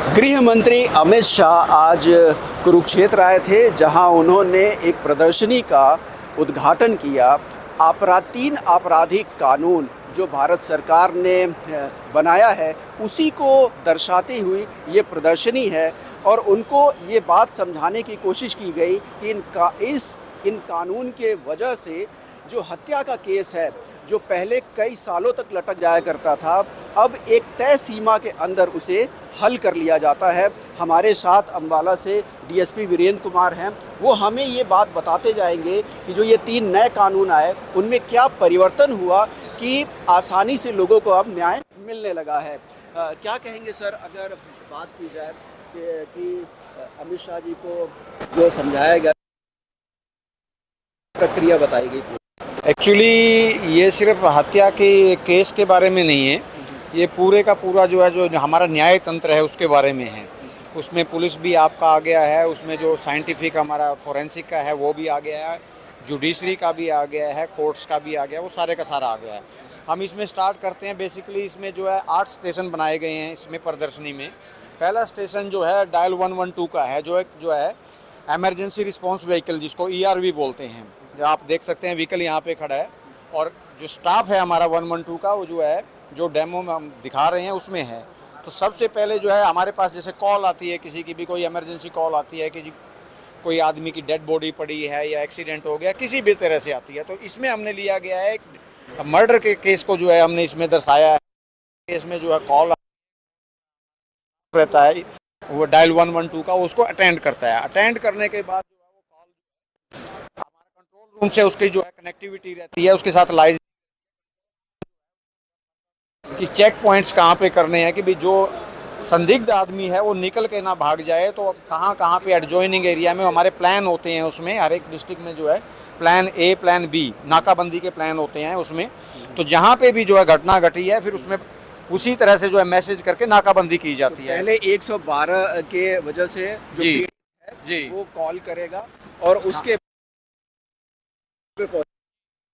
गृह मंत्री अमित शाह आज कुरुक्षेत्र आए थे, जहां उन्होंने एक प्रदर्शनी का उद्घाटन किया। तीन आपराधिक कानून जो भारत सरकार ने बनाया है, उसी को दर्शाती हुई ये प्रदर्शनी है। और उनको ये बात समझाने की कोशिश की गई कि इन कानून के वजह से जो हत्या का केस है, जो पहले कई सालों तक लटक जाया करता था, अब एक तय सीमा के अंदर उसे हल कर लिया जाता है। हमारे साथ अम्बाला से डीएसपी वीरेंद्र कुमार हैं, वो हमें ये बात बताते जाएंगे कि जो ये 3 नए कानून आए, उनमें क्या परिवर्तन हुआ कि आसानी से लोगों को अब न्याय मिलने लगा है। क्या कहेंगे सर, अगर बात की जाए कि अमित शाह जी को जो समझाया गया, प्रक्रिया बताई गई? एक्चुअली ये सिर्फ हत्या के केस के बारे में नहीं है, ये पूरे का पूरा जो है जो हमारा न्याय तंत्र है उसके बारे में है। उसमें पुलिस भी आपका आ गया है, उसमें जो साइंटिफिक हमारा फोरेंसिक का है वो भी आ गया है, जुडिशरी का भी आ गया है, कोर्ट्स का भी आ गया, वो सारे का सारा आ गया है। हम इसमें स्टार्ट करते हैं। बेसिकली इसमें जो है 8 स्टेशन बनाए गए हैं इसमें प्रदर्शनी में। पहला स्टेशन जो है डायल 112 का है, जो है एमरजेंसी रिस्पांस व्हीकल, जिसको ERV बोलते हैं। जो आप देख सकते हैं व्हीकल यहाँ पे खड़ा है, और जो स्टाफ है हमारा 112 का, वो जो है जो डेमो में हम दिखा रहे हैं उसमें है। तो सबसे पहले जो है हमारे पास जैसे कॉल आती है, किसी की भी कोई इमरजेंसी कॉल आती है कि जी कोई आदमी की डेड बॉडी पड़ी है या एक्सीडेंट हो गया, किसी भी तरह से आती है, तो इसमें हमने लिया गया है एक मर्डर के केस को जो है हमने इसमें दर्शाया है। इसमें जो है कॉल रहता है, वो डायल 112 का, उसको अटेंड करता है। अटेंड करने के बाद कंट्रोल रूम से उसकी जो है कनेक्टिविटी रहती है, उसके साथ लाइव कि चेक पॉइंट्स कहाँ पे करने हैं, कि भी जो संदिग्ध आदमी है वो निकल के ना भाग जाए। तो कहाँ कहाँ पे एडजॉइनिंग एरिया में हमारे प्लान होते हैं, उसमें हर एक डिस्ट्रिक्ट में जो है प्लान A, प्लान B, नाकाबंदी के प्लान होते हैं उसमें। तो जहाँ पे भी जो है घटना घटी है, फिर उसमें उसी तरह से जो है मैसेज करके नाकाबंदी की जाती है। पहले 112 के वजह से जो जी पीड़ित है जी वो कॉल करेगा और उसके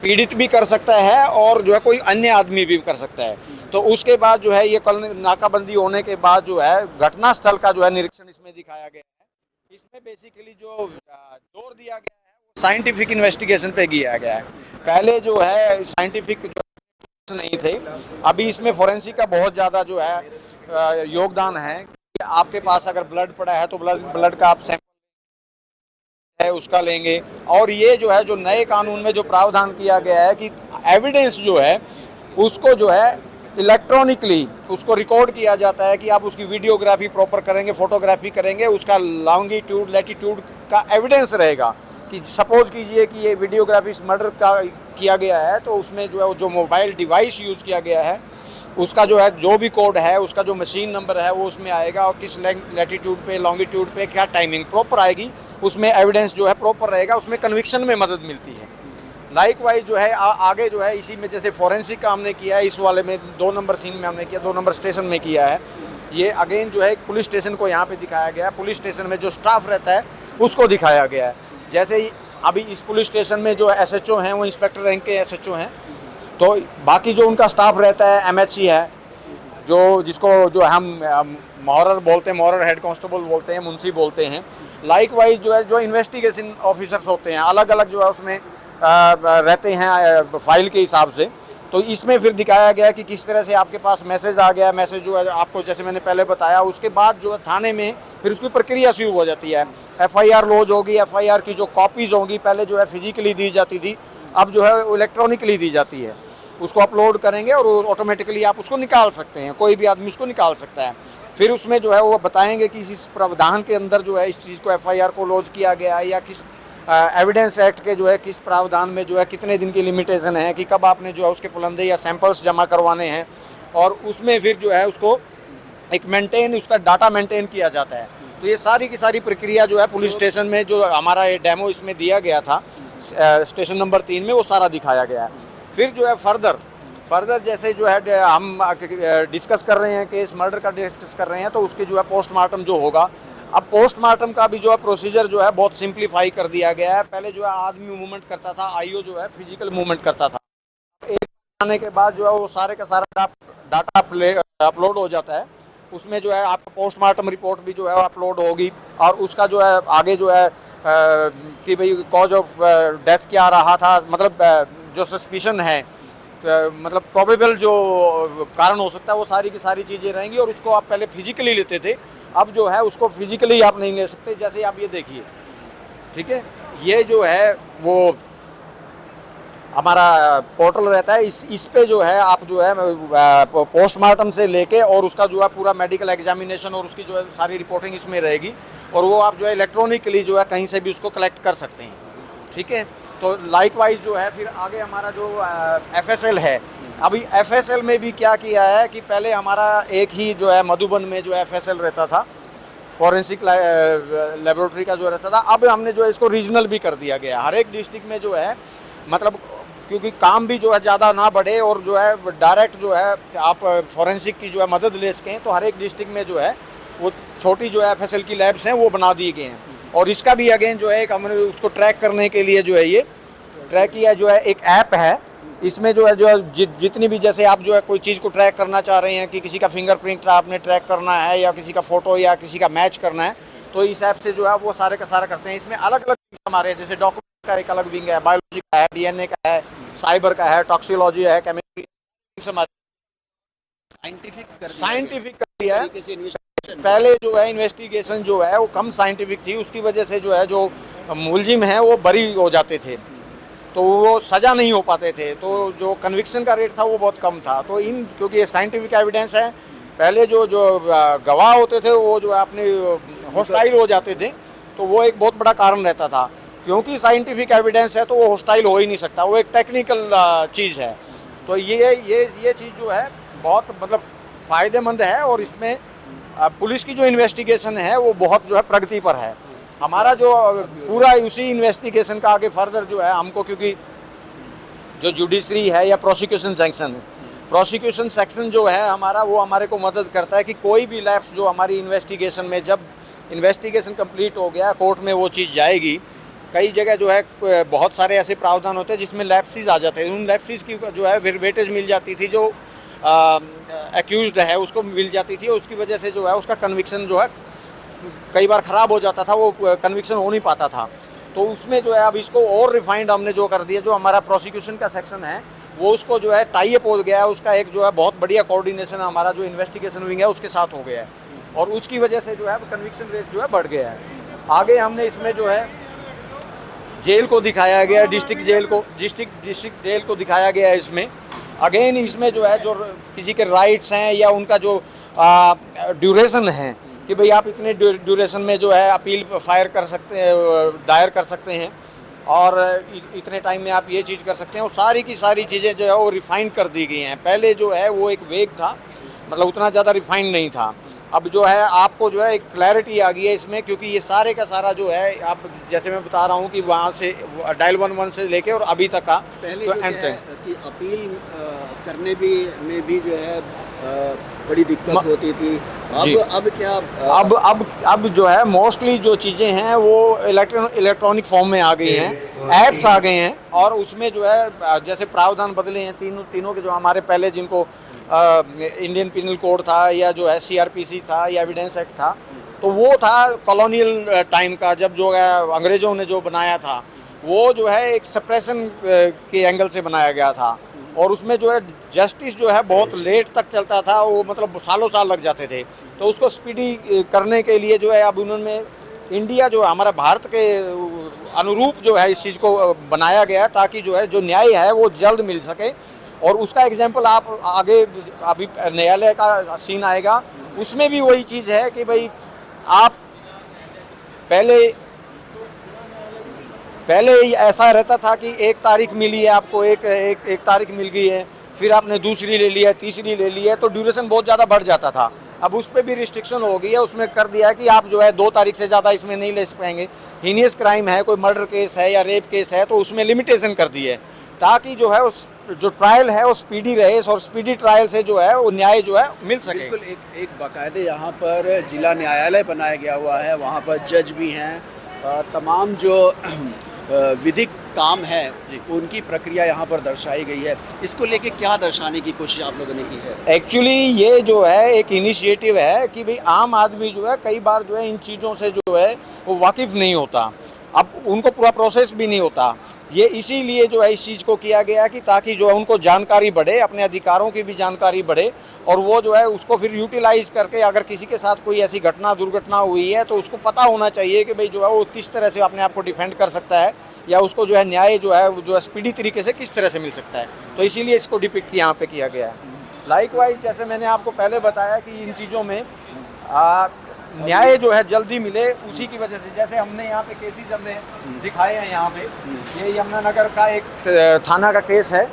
पीड़ित भी कर सकता है और जो है कोई अन्य आदमी भी कर सकता है। तो उसके बाद जो है ये कल नाकाबंदी होने के बाद जो है घटना स्थल का जो है निरीक्षण इसमें दिखाया गया है। इसमें बेसिकली जो जोर दिया गया है वो साइंटिफिक इन्वेस्टिगेशन पे किया गया है। पहले जो है साइंटिफिक नहीं थे, अभी इसमें फोरेंसिक का बहुत ज़्यादा जो है योगदान है। आपके पास अगर ब्लड पड़ा है तो ब्लड का आप है उसका लेंगे। और ये जो है जो नए कानून में जो प्रावधान किया गया है कि एविडेंस जो है उसको जो है इलेक्ट्रॉनिकली उसको रिकॉर्ड किया जाता है, कि आप उसकी वीडियोग्राफी प्रॉपर करेंगे, फोटोग्राफी करेंगे, उसका लॉन्गिट्यूड लैटिट्यूड का एविडेंस रहेगा। कि सपोज कीजिए कि ये वीडियोग्राफी इस मर्डर का किया गया है, तो उसमें जो है जो मोबाइल डिवाइस यूज़ किया गया है उसका जो है जो भी कोड है, उसका जो मशीन नंबर है वो उसमें आएगा, और किस लैटिट्यूड पे लॉन्गिट्यूड पे क्या टाइमिंग प्रॉपर आएगी, उसमें एविडेंस जो है प्रॉपर रहेगा, उसमें कन्विक्शन में मदद मिलती है। लाइकवाइज जो है आगे जो है इसी में जैसे फोरेंसिक का हमने किया है, इस वाले में 2 नंबर सीन में हमने किया, 2 नंबर स्टेशन में किया है। ये अगेन जो है एक पुलिस स्टेशन को यहाँ पे दिखाया गया है, पुलिस स्टेशन में जो स्टाफ रहता है उसको दिखाया गया है। जैसे ही अभी इस पुलिस स्टेशन में जो SHO हैं वो इंस्पेक्टर रैंक के SHO हैं, तो बाकी जो उनका स्टाफ रहता है MHC है, जो जिसको जो हम मॉरर बोलते हैं, मॉरर हेड कांस्टेबल बोलते हैं, मुंशी बोलते हैं। लाइकवाइज जो है जो इन्वेस्टिगेशन ऑफिसर्स होते हैं अलग अलग जो है उसमें रहते हैं फाइल के हिसाब से। तो इसमें फिर दिखाया गया कि किस तरह से आपके पास मैसेज आ गया, मैसेज जो है आपको जैसे मैंने पहले बताया, उसके बाद जो है थाने में फिर उसकी प्रक्रिया शुरू हो जाती है। FIR लॉज होगी, FIR की जो कॉपीज़ होंगी पहले जो है फिजिकली दी जाती थी, अब जो है इलेक्ट्रॉनिकली दी जाती है। उसको अपलोड करेंगे और ऑटोमेटिकली आप उसको निकाल सकते हैं, कोई भी आदमी उसको निकाल सकता है। फिर उसमें जो है वो बताएंगे कि इस प्रावधान के अंदर जो है इस चीज़ को FIR को लॉन्च किया गया है, या किस एविडेंस एक्ट के जो है किस प्रावधान में जो है कितने दिन की लिमिटेशन है, कि कब आपने जो है उसके पुलंदे या सैंपल्स जमा करवाने हैं। और उसमें फिर जो है उसको एक उसका डाटा मेंटेन किया जाता है। तो ये सारी की सारी प्रक्रिया जो है पुलिस स्टेशन में जो हमारा ये डेमो इसमें दिया गया था स्टेशन नंबर 3 में, वो सारा दिखाया गया है। फिर जो है फर्दर जैसे जो है हम डिस्कस कर रहे हैं, केस मर्डर का डिस्कस कर रहे हैं, तो उसके जो है पोस्टमार्टम जो होगा, अब पोस्टमार्टम का भी जो है प्रोसीजर जो है बहुत सिंप्लीफाई कर दिया गया है। पहले जो है आदमी मूवमेंट करता था, IO जो है फिजिकल मूवमेंट करता था। एक आने के बाद जो है वो सारे का सारा डाटा अपलोड हो जाता है, उसमें जो है आपका पोस्टमार्टम रिपोर्ट भी जो है अपलोड होगी, और उसका जो है आगे जो है कि भाई कॉज ऑफ डेथ क्या रहा था, मतलब जो सस्पिशन है, मतलब प्रोबेबल जो कारण हो सकता है, वो सारी की सारी चीज़ें रहेंगी। और उसको आप पहले फिजिकली लेते थे, अब जो है उसको फिजिकली आप नहीं ले सकते। जैसे आप ये देखिए, ठीक है, ये जो है वो हमारा पोर्टल रहता है, इस पे जो है आप जो है पोस्टमार्टम से लेके और उसका जो है पूरा मेडिकल एग्जामिनेशन और उसकी जो है सारी रिपोर्टिंग इसमें रहेगी, और वो आप जो है इलेक्ट्रॉनिकली जो है कहीं से भी उसको कलेक्ट कर सकते हैं, ठीक है। तो लाइकवाइज जो है फिर आगे हमारा जो FSL है, अभी FSL में भी क्या किया है कि पहले हमारा एक ही जो है मधुबन में जो FSL रहता था, फॉरेंसिक लेबोरेटरी का जो रहता था, अब हमने जो है इसको रीजनल भी कर दिया गया। हर एक डिस्ट्रिक्ट में जो है, मतलब क्योंकि काम भी जो है ज़्यादा ना बढ़े और जो है डायरेक्ट जो है आप फॉरेंसिक की जो है मदद ले सकें, तो हर एक डिस्ट्रिक्ट में जो है वो छोटी जो है FSL की लैब्स हैं वो बना दिए गए हैं। और इसका भी अगेन जो है एक हमने उसको ट्रैक करने के लिए जो है ये ट्रैक किया, जो है एक ऐप है, इसमें जो है जितनी भी, जैसे आप जो है कोई चीज़ को ट्रैक करना चाह रहे हैं कि किसी का फिंगरप्रिंट आपने ट्रैक करना है या किसी का फ़ोटो या किसी का मैच करना है, तो इस ऐप से जो है वो सारे का सारा करते हैं। इसमें अलग अलग हमारे, जैसे डॉक्यूमेंट का एक अलग विंग है, बायोलॉजी का है, DNA का है, साइबर का है, टॉक्सियोलॉजी है, केमिस्ट्री, साइंटिफिक कर दिया है। पहले जो है इन्वेस्टिगेशन जो है वो कम साइंटिफिक थी, उसकी वजह से जो है जो मुलजिम है वो बरी हो जाते थे, तो वो सज़ा नहीं हो पाते थे, तो जो कन्विक्शन का रेट था वो बहुत कम था। तो क्योंकि ये साइंटिफिक एविडेंस है, पहले जो गवाह होते थे वो जो अपने हॉस्टाइल हो जाते थे, तो वो एक बहुत बड़ा कारण रहता था। क्योंकि साइंटिफिक एविडेंस है तो वो हॉस्टाइल हो ही नहीं सकता, वो एक टेक्निकल चीज़ है। तो ये चीज़ जो है बहुत मतलब फ़ायदेमंद है, और इसमें पुलिस की जो इन्वेस्टिगेशन है वो बहुत जो है प्रगति पर है। हमारा जो पूरा उसी इन्वेस्टिगेशन का आगे फर्दर जो है हमको, क्योंकि जो जुडिशरी है या प्रोसिक्यूशन सेक्शन जो है हमारा, वो हमारे को मदद करता है कि कोई भी लैप्स जो हमारी इन्वेस्टिगेशन में, जब इन्वेस्टिगेशन कंप्लीट हो गया कोर्ट में वो चीज़ जाएगी, कई जगह जो है बहुत सारे ऐसे प्रावधान होते हैं जिसमें लैप्सिस आ जाते हैं, उन लैप्सिस की जो है वेटेज मिल जाती थी, जो एक्यूज्ड है उसको मिल जाती थी, और उसकी वजह से जो है उसका कन्विक्शन जो है कई बार ख़राब हो जाता था, वो कन्विक्शन हो नहीं पाता था। तो उसमें जो है अब इसको और रिफाइंड हमने जो कर दिया, जो हमारा प्रोसिक्यूशन का सेक्शन है वो उसको जो है टाई अप हो गया है, उसका एक जो है बहुत बढ़िया कोऑर्डिनेशन हमारा जो इन्वेस्टिगेशन विंग है उसके साथ हो गया है, और उसकी वजह से जो है कन्विक्शन रेट जो है बढ़ गया है। आगे हमने इसमें जो है जेल को दिखाया गया, डिस्ट्रिक्ट जेल को दिखाया गया है इसमें। अगेन इसमें जो है जो किसी के राइट्स हैं या उनका जो ड्यूरेशन है कि भाई आप इतने ड्यूरेशन में जो है अपील दायर कर सकते हैं, और इतने टाइम में आप ये चीज़ कर सकते हैं, और सारी की सारी चीज़ें जो है वो रिफाइंड कर दी गई हैं। पहले जो है वो एक वेग था, मतलब उतना ज़्यादा रिफाइंड नहीं था। अब जो है आपको जो है एक क्लैरिटी आ गई है इसमें, क्योंकि ये सारे का सारा जो है आप, जैसे मैं बता रहा हूँ कि वहाँ से डायल 11 से लेके और अभी तक का पहले तो जो एंड है कि अपील करने में भी जो है बड़ी दिक्कत होती थी। अब क्या अब जो है मोस्टली जो चीज़ें हैं वो इलेक्ट्रॉनिक फॉर्म में आ गई हैं, ऐप्स आ गए हैं, और उसमें जो है जैसे प्रावधान बदले हैं तीनों के, जो हमारे पहले जिनको इंडियन पिनल कोड था या जो है CRPC था या एविडेंस एक्ट था, तो वो था कॉलोनियल टाइम का, जब जो है अंग्रेज़ों ने जो बनाया था वो जो है एक सप्रेशन के एंगल से बनाया गया था, और उसमें जो है जस्टिस जो है बहुत लेट तक चलता था, वो मतलब सालों साल लग जाते थे। तो उसको स्पीडी करने के लिए जो है अब उन्होंने इंडिया जो हमारा भारत के अनुरूप जो है इस चीज़ को बनाया गया, ताकि जो है जो न्याय है वो जल्द मिल सके। और उसका एग्जाम्पल आप आगे अभी न्यायालय का सीन आएगा, उसमें भी वही चीज़ है कि भाई आप पहले ऐसा रहता था कि एक तारीख मिली है आपको, एक तारीख मिल गई है, फिर आपने दूसरी ले लिया, तीसरी ले ली है, तो ड्यूरेशन बहुत ज़्यादा बढ़ जाता था। अब उस पर भी रिस्ट्रिक्शन हो गई है, उसमें कर दिया है कि आप जो है 2 तारीख से ज़्यादा इसमें नहीं ले पाएंगे। हीनियस क्राइम है, कोई मर्डर केस है या रेप केस है, तो उसमें लिमिटेशन कर दी है, ताकि जो है उस जो ट्रायल है वो स्पीडी रहे, और स्पीडी ट्रायल से जो है वो न्याय जो है मिल सके। बिल्कुल एक बाकायदे यहाँ पर जिला न्यायालय बनाया गया हुआ है, वहाँ पर जज भी हैं, तमाम जो विधिक काम है उनकी प्रक्रिया यहाँ पर दर्शाई गई है। इसको लेके क्या दर्शाने की कोशिश आप लोगों ने की है? एक्चुअली ये जो है एक इनिशिएटिव है कि भाई आम आदमी जो है कई बार जो है इन चीज़ों से जो है वो वाकिफ़ नहीं होता, अब उनको पूरा प्रोसेस भी नहीं होता। ये इसीलिए जो है इस चीज़ को किया गया कि ताकि जो है उनको जानकारी बढ़े, अपने अधिकारों की भी जानकारी बढ़े, और वो जो है उसको फिर यूटिलाइज करके अगर किसी के साथ कोई ऐसी घटना दुर्घटना हुई है तो उसको पता होना चाहिए कि भाई जो है वो किस तरह से अपने आप को डिफेंड कर सकता है, या उसको जो है न्याय जो है स्पीडी तरीके से किस तरह से मिल सकता है। तो इसीलिए इसको डिपिक्ट यहाँ पे किया गया है। लाइकवाइज जैसे मैंने आपको पहले बताया कि इन चीज़ों में न्याय जो है जल्दी मिले, उसी की वजह से जैसे हमने यहाँ पे केसेस हमने दिखाए हैं। यहाँ पे ये यमुनानगर का एक थाना का केस है,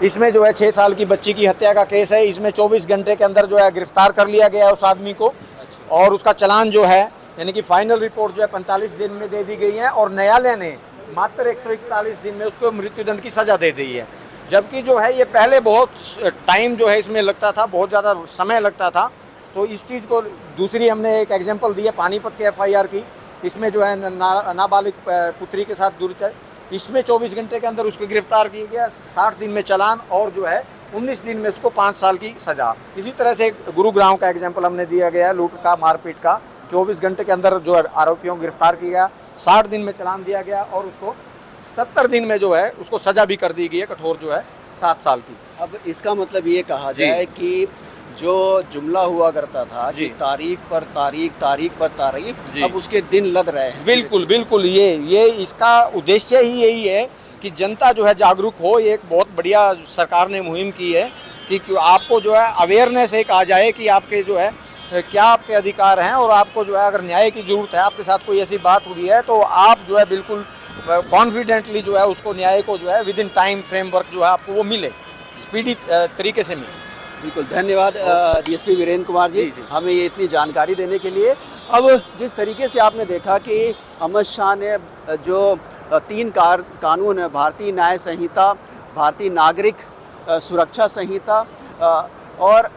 इसमें जो है 6 साल की बच्ची की हत्या का केस है। इसमें 24 घंटे के अंदर जो है गिरफ्तार कर लिया गया है उस आदमी को, और उसका चालान जो है यानी कि फाइनल रिपोर्ट जो है 45 दिन में दे दी गई है, और न्यायालय ने मात्र 141 दिन में उसको मृत्युदंड की सज़ा दे दी है। जबकि जो है ये पहले बहुत टाइम जो है इसमें लगता था, बहुत ज़्यादा समय लगता था। तो इस चीज़ को दूसरी हमने एक एग्जांपल दी है पानीपत के FIR की, इसमें जो है नाबालिग पुत्री के साथ दुर्चर्य, इसमें 24 घंटे के अंदर उसको गिरफ्तार किया गया, 60 दिन में चालान, और जो है 19 दिन में उसको 5 साल की सज़ा। इसी तरह से गुरुग्राम का एग्जाम्पल हमने दिया गया है, लूट का मारपीट का, 24 घंटे के अंदर जो है आरोपियों को गिरफ्तार किया गया, 60 दिन में चालान दिया गया, और उसको 77 दिन में जो है उसको सज़ा भी कर दी गई है कठोर, जो है 7 साल की। अब इसका मतलब ये कहा जाए कि जो जुमला हुआ करता था कि तारीख पर तारीख, तारीख पर तारीख, अब उसके दिन लद रहे हैं। बिल्कुल बिल्कुल, ये इसका उद्देश्य ही यही है कि जनता जो है जागरूक हो। ये एक बहुत बढ़िया सरकार ने मुहिम की है कि आपको जो है अवेयरनेस एक आ जाए कि आपके जो है क्या आपके अधिकार हैं, और आपको जो है अगर न्याय की ज़रूरत है, आपके साथ कोई ऐसी बात हुई है, तो आप जो है बिल्कुल कॉन्फिडेंटली जो है उसको न्याय को जो है विद इन टाइम फ्रेमवर्क जो है आपको वो मिले, स्पीडी तरीके से मिले। बिल्कुल, धन्यवाद DSP वीरेंद्र कुमार जी हमें ये इतनी जानकारी देने के लिए। अब जिस तरीके से आपने देखा कि अमित शाह ने जो 3 कानून है, भारतीय न्याय संहिता, भारतीय नागरिक सुरक्षा संहिता, और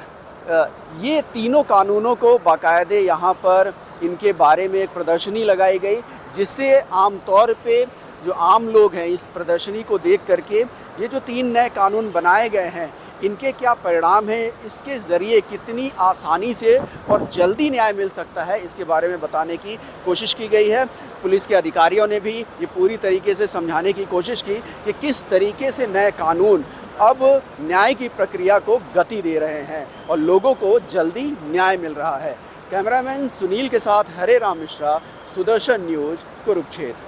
ये तीनों कानूनों को बाकायदे यहाँ पर इनके बारे में एक प्रदर्शनी लगाई गई, जिससे आमतौर पे जो आम लोग हैं इस प्रदर्शनी को देख करके ये जो 3 नए कानून बनाए गए हैं इनके क्या परिणाम हैं, इसके ज़रिए कितनी आसानी से और जल्दी न्याय मिल सकता है, इसके बारे में बताने की कोशिश की गई है। पुलिस के अधिकारियों ने भी ये पूरी तरीके से समझाने की कोशिश की कि किस तरीके से नए कानून अब न्याय की प्रक्रिया को गति दे रहे हैं और लोगों को जल्दी न्याय मिल रहा है। कैमरामैन सुनील के साथ हरे राम मिश्रा, सुदर्शन न्यूज़, कुरुक्षेत्र।